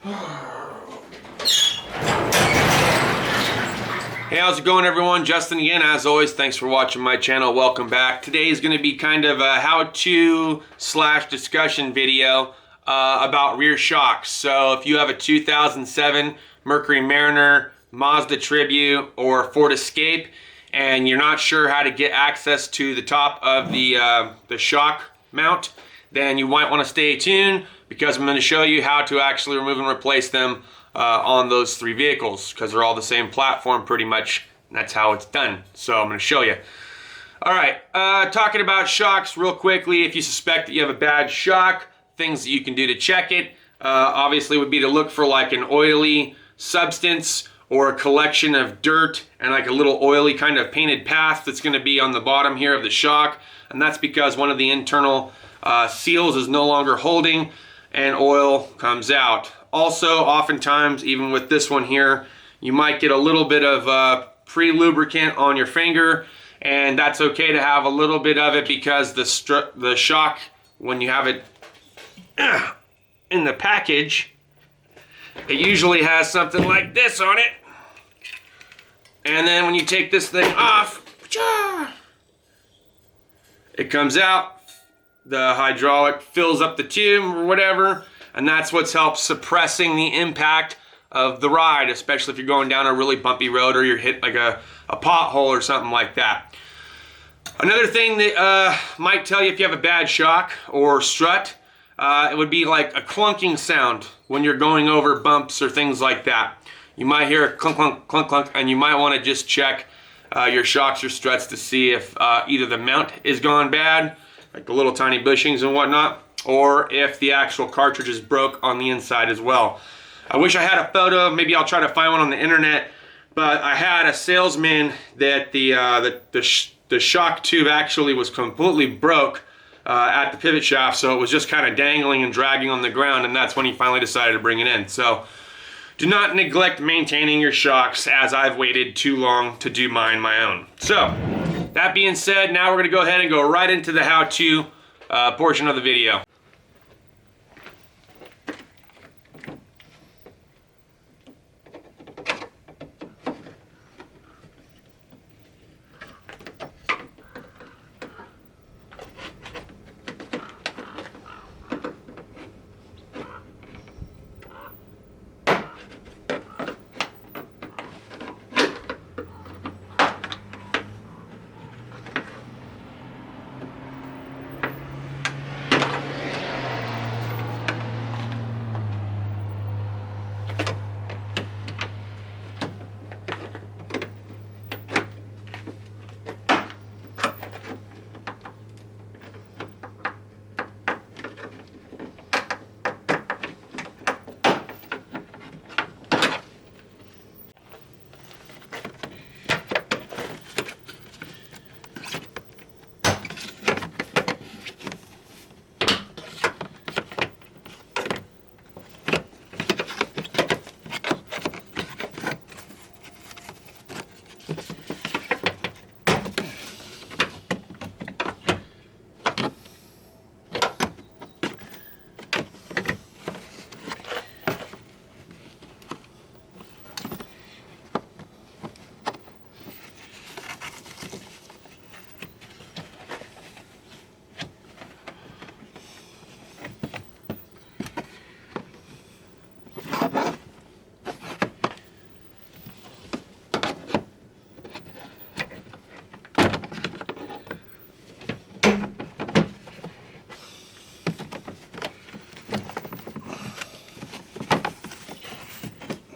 Hey, how's it going, everyone? Justin again. As always, thanks for watching my channel. Welcome back. Today is going to be kind of a how-to / discussion video about rear shocks. So if you have a 2007 Mercury Mariner, Mazda Tribute, or Ford Escape, and you're not sure how to get access to the top of the shock mount, then you might want to stay tuned, because I'm going to show you how to actually remove and replace them on those three vehicles, because they're all the same platform pretty much, and that's how it's done. So I'm going to show you. Alright, talking about shocks real quickly. If you suspect that you have a bad shock, things that you can do to check it obviously would be to look for like an oily substance or a collection of dirt and like a little oily kind of painted path that's going to be on the bottom here of the shock, and that's because one of the internal seals is no longer holding and oil comes out. Also, oftentimes, even with this one here, you might get a little bit of pre-lubricant on your finger, and that's okay to have a little bit of it, because the shock, when you have it in the package, it usually has something like this on it. And then when you take this thing off, it comes out. The hydraulic fills up the tube or whatever, and that's what's helped suppressing the impact of the ride, especially if you're going down a really bumpy road or you're hit like a pothole or something like that. Another thing that might tell you if you have a bad shock or strut, it would be like a clunking sound when you're going over bumps or things like that. You might hear a clunk, clunk, clunk, clunk, and you might want to just check your shocks or struts to see if either the mount is gone bad, like the little tiny bushings and whatnot, or if the actual cartridge is broke on the inside as well. I wish I had a photo. Maybe I'll try to find one on the internet, but I had a salesman that the shock tube actually was completely broke at the pivot shaft, so it was just kind of dangling and dragging on the ground, and that's when he finally decided to bring it in. So do not neglect maintaining your shocks, as I've waited too long to do mine my own. So that being said, now we're going to go ahead and go right into the how-to portion of the video.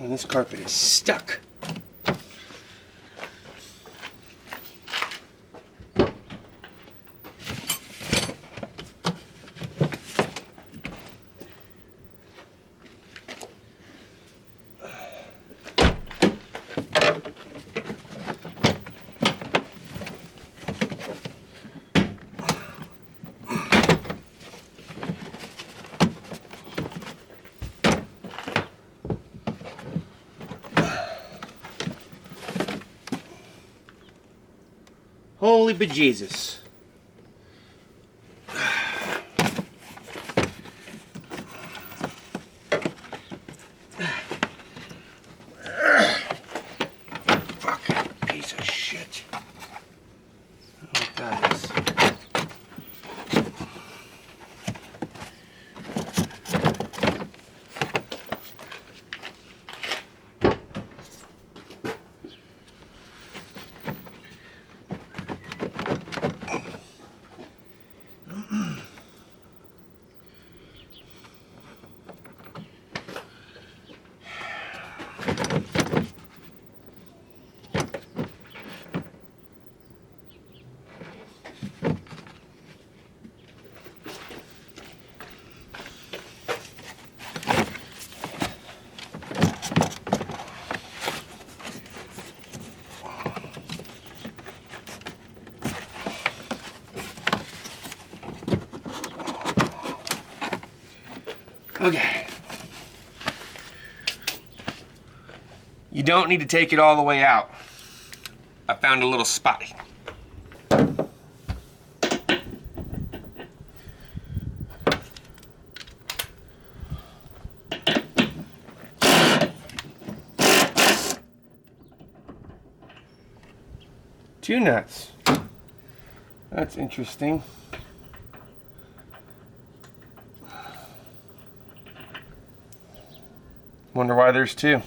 And this carpet is stuck. Holy bejesus. Okay. You don't need to take it all the way out. I found a little spot. Two nuts. That's interesting. Wonder why there's two.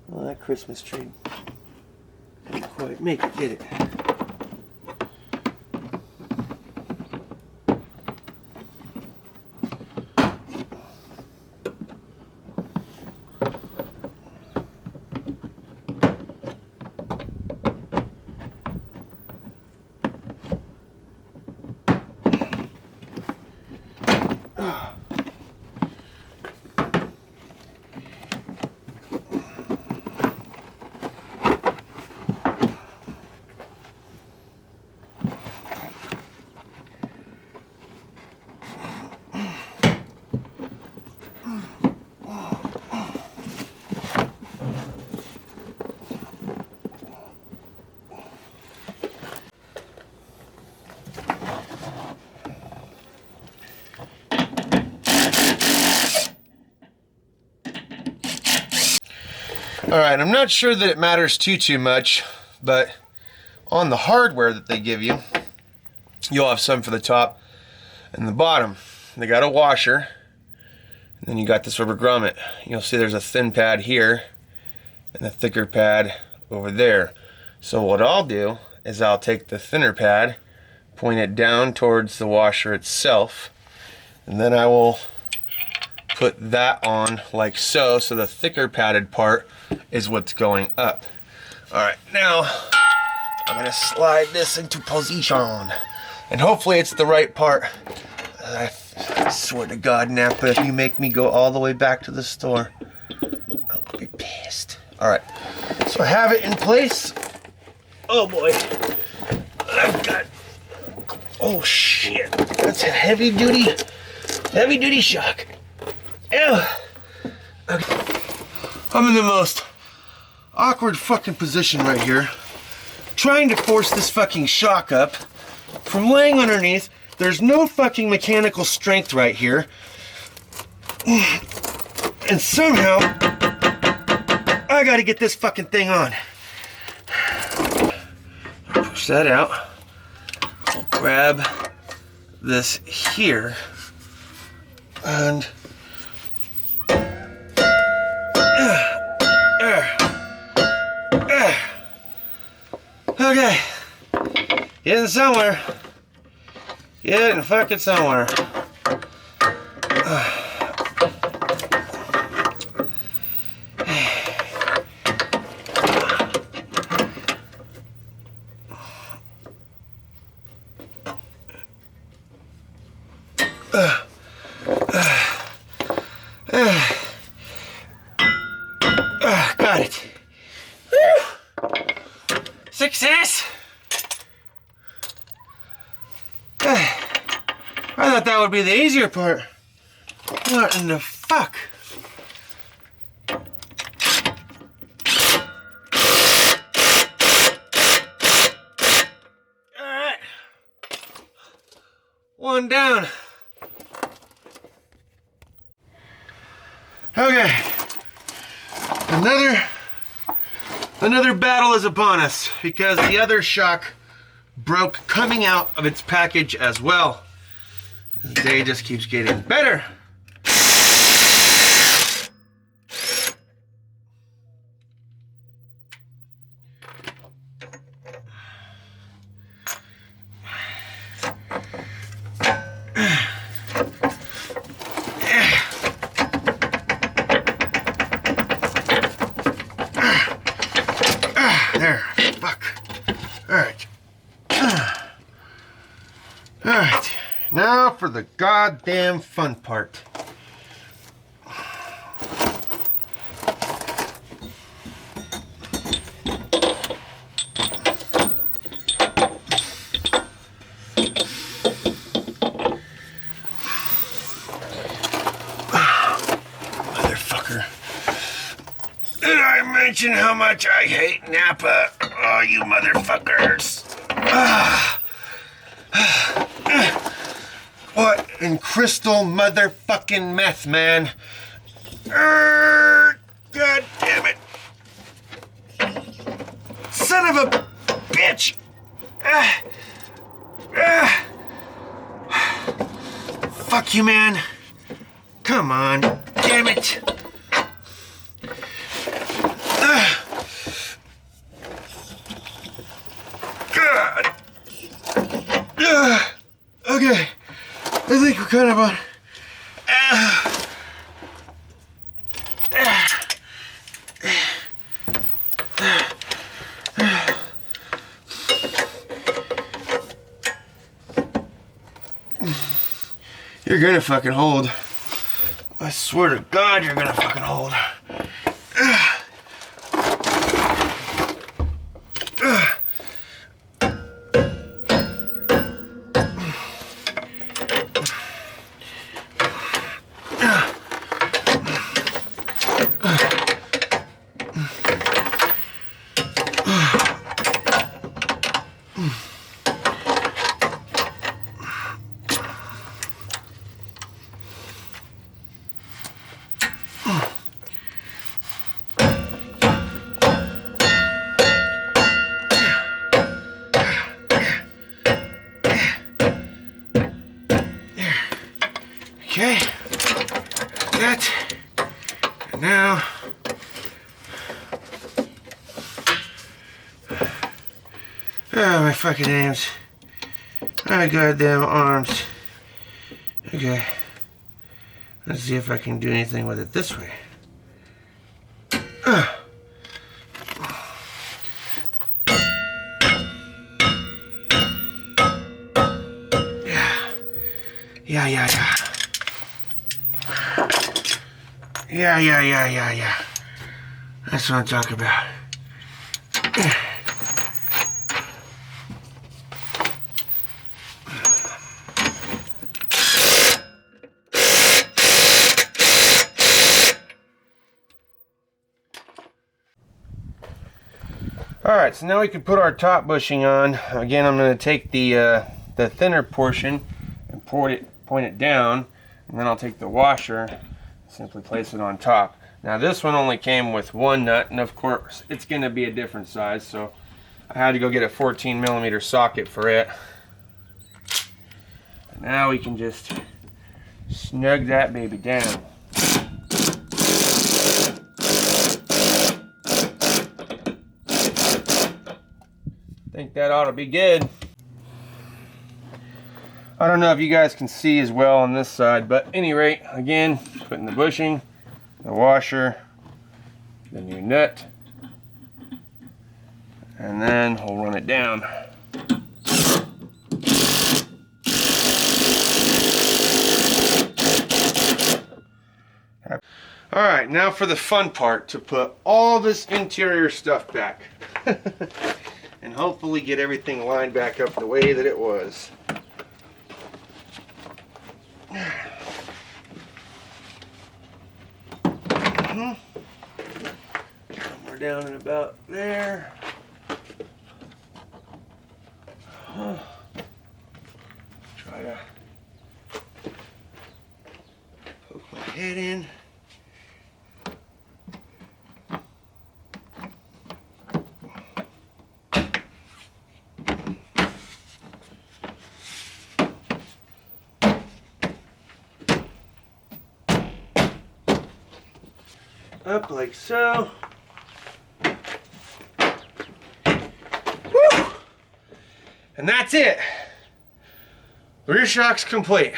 Well, that Christmas tree didn't quite make it, did it? Alright, I'm not sure that it matters too much, but on the hardware that they give you, you'll have some for the top and the bottom. They got a washer, and then you got this rubber grommet. You'll see there's a thin pad here and a thicker pad over there. So what I'll do is I'll take the thinner pad, point it down towards the washer itself, and then I will put that on like so, so the thicker padded part is what's going up. Alright, now I'm going to slide this into position, and hopefully it's the right part. I swear to God, Napa, if you make me go all the way back to the store, I'll be pissed. Alright, so I have it in place. Oh boy, I've got, oh shit, that's a heavy duty shock. Ew. Okay. I'm in the most awkward fucking position right here, trying to force this fucking shock up from laying underneath. There's no fucking mechanical strength right here, and somehow I gotta get this fucking thing on. Push that out. I'll grab this here and okay, getting somewhere. Getting fucking somewhere. Got it. Whew. Success. I thought that would be the easier part. What in the fuck? Alright. One down. Okay. Another battle is upon us because the other shock broke coming out of its package as well. The day just keeps getting better. Alright, now for the goddamn fun part. Motherfucker. Did I mention how much I hate Napa? Oh, you motherfuckers. What in crystal motherfucking meth, man? God damn it. Son of a bitch. Fuck you, man. Come on. Damn it. God. Okay. I think we're kind of on. You're gonna fucking hold. I swear to God, you're gonna fucking hold. Okay, that, and now, oh, my fucking arms, my goddamn arms. Okay, let's see if I can do anything with it this way. Yeah. Yeah. That's what I'm talking about. Alright, so now we can put our top bushing on. Again, I'm going to take the thinner portion and point it down, and then I'll take the washer, simply place it on top. Now this one only came with one nut, and of course it's going to be a different size, so I had to go get a 14mm socket for it. And now we can just snug that baby down. I think that ought to be good. I don't know if you guys can see as well on this side, but at any rate, again, putting the bushing, the washer, the new nut, and then we'll run it down. Alright, now for the fun part, to put all this interior stuff back. And hopefully get everything lined back up the way that it was. Somewhere down in about there. Try to poke my head in. Up like so. Woo! And that's it. The rear shock's complete.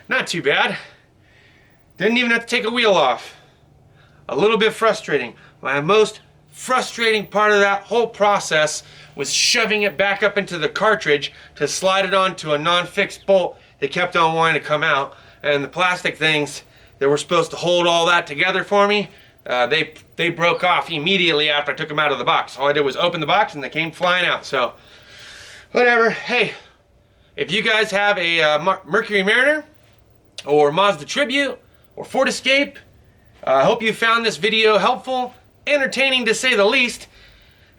Not too bad. Didn't even have to take a wheel off. A little bit frustrating. My most frustrating part of that whole process was shoving it back up into the cartridge to slide it onto a non-fixed bolt that kept on wanting to come out. And the plastic things that were supposed to hold all that together for me, they broke off immediately after I took them out of the box. All I did was open the box and they came flying out. So whatever. Hey, if you guys have a Mercury Mariner or Mazda Tribute or Ford Escape, I hope you found this video helpful, entertaining to say the least.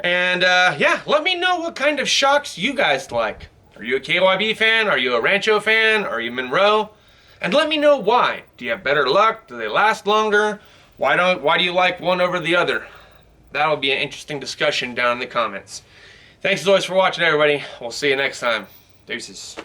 And yeah, let me know what kind of shocks you guys like. Are you a KYB fan? Are you a Rancho fan? Are you Monroe? And let me know why. Do you have better luck? Do they last longer? Why do you like one over the other? That'll be an interesting discussion down in the comments. Thanks as always for watching, everybody. We'll see you next time. Deuces.